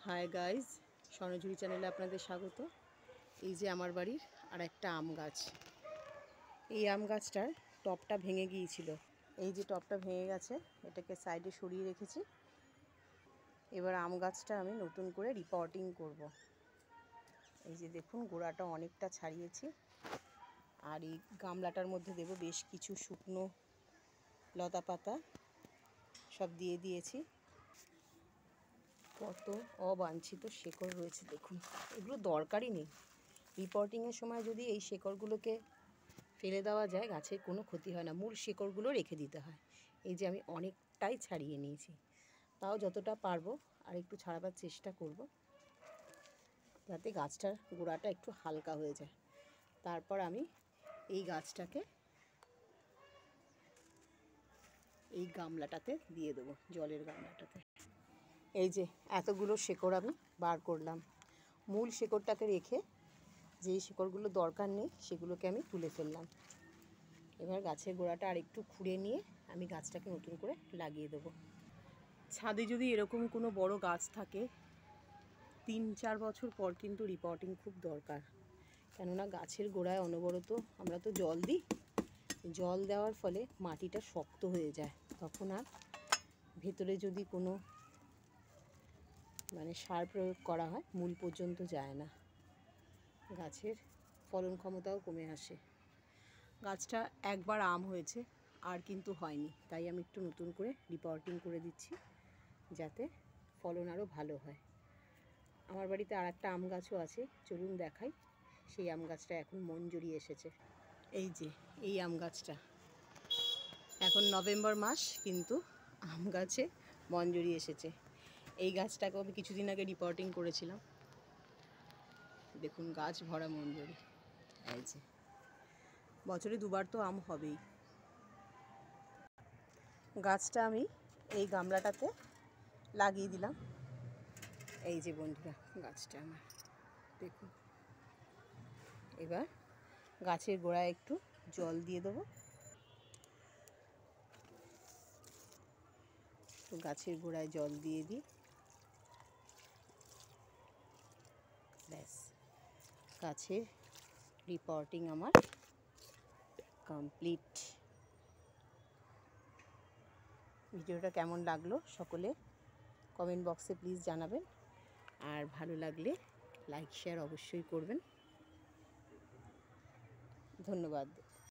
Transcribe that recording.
Hi guys, স্বর্ণঝুরি চ্যানেলে আপনাদের স্বাগত। এই যে আমার বাড়ির আর একটা আম গাছ। এই আম গাছটার টপটা ভেঙে গিয়েছিল। এই যে টপটা ভেঙে গেছে, এটাকে সাইডে সরিয়ে রেখেছি। এবার আম গাছটা আমি নতুন করে রিপোর্টিং করব। এই যে দেখুন, গোড়াটা অনেকটা ছাড়িয়েছি। আর এই গামলাটার মধ্যে দেব বেশ কিছু শুকনো লতা পাতা, সব দিয়ে দিয়েছি। কত অবাঞ্ছিত শেকড় রয়েছে দেখুন, এগুলো দরকারই নেই। রিপোর্টিংয়ের সময় যদি এই শেকড়গুলোকে ফেলে দেওয়া যায়, গাছের কোনো ক্ষতি হয় না, মূল শেকড়গুলো রেখে দিতে হয়। এই যে আমি অনেকটাই ছাড়িয়ে নিয়েছি, তাও যতটা পারবো আর একটু ছাড়াবার চেষ্টা করব, যাতে গাছটার গোড়াটা একটু হালকা হয়ে যায়। তারপর আমি এই গাছটাকে এই গামলাটাতে দিয়ে দেবো, জলের গামলাটাতে। এই যে এতগুলো শেকড় আমি বার করলাম। মূল শেকড়টাকে রেখে যেই শেকড়গুলো দরকার নেই সেগুলোকে আমি তুলে ফেললাম। এবার গাছের গোড়াটা আর একটু খুঁড়ে নিয়ে আমি গাছটাকে নতুন করে লাগিয়ে দেবো। ছাদে যদি এরকম কোনো বড় গাছ থাকে, 3-4 বছর পর কিন্তু রিপোর্টিং খুব দরকার। কেননা গাছের গোড়ায় অনবরত আমরা তো জল দিই, জল দেওয়ার ফলে মাটিটা শক্ত হয়ে যায়। তখন আর ভেতরে যদি কোনো সার প্রয়োগ করা হয়, মূল পর্যন্ত যায় না, গাছের ফলন ক্ষমতাও কমে আসে। গাছটা একবার আম হয়েছে, আর কিন্তু হয়নি, তাই আমি একটু নতুন করে রিপোর্টিং করে দিচ্ছি, যাতে ফলন আরও ভালো হয়। আমার বাড়িতে আর একটা আম গাছও আছে, চলুন দেখাই। সেই আম গাছটা এখন মঞ্জুরি এসেছে। এই যে এই আম গাছটা, এখন নভেম্বর মাস, কিন্তু আম গাছে মঞ্জুরি এসেছে। এই গাছটাকেও আমি কিছুদিন আগে রিপোর্টিং করেছিলাম। দেখুন, গাছ ভরা মঞ্জুরি। এই যে বছরে 2বার তো আম হবেই। গাছটা আমি এই গামলাটাতে লাগিয়ে দিলাম। এই যে বন্ধুরা, গাছটা আমার দেখুন। এবার গাছের গোড়ায় একটু জল দিয়ে দেবো। তো গাছের গোড়ায় জল দিয়ে দিই, ব্যাস, গাছের রিপোর্টিং আমার কমপ্লিট। ভিডিওটা কেমন লাগলো সকলে কমেন্ট বক্সে প্লিজ জানাবেন। আর ভালো লাগলে লাইক শেয়ার অবশ্যই করবেন। ধন্যবাদ।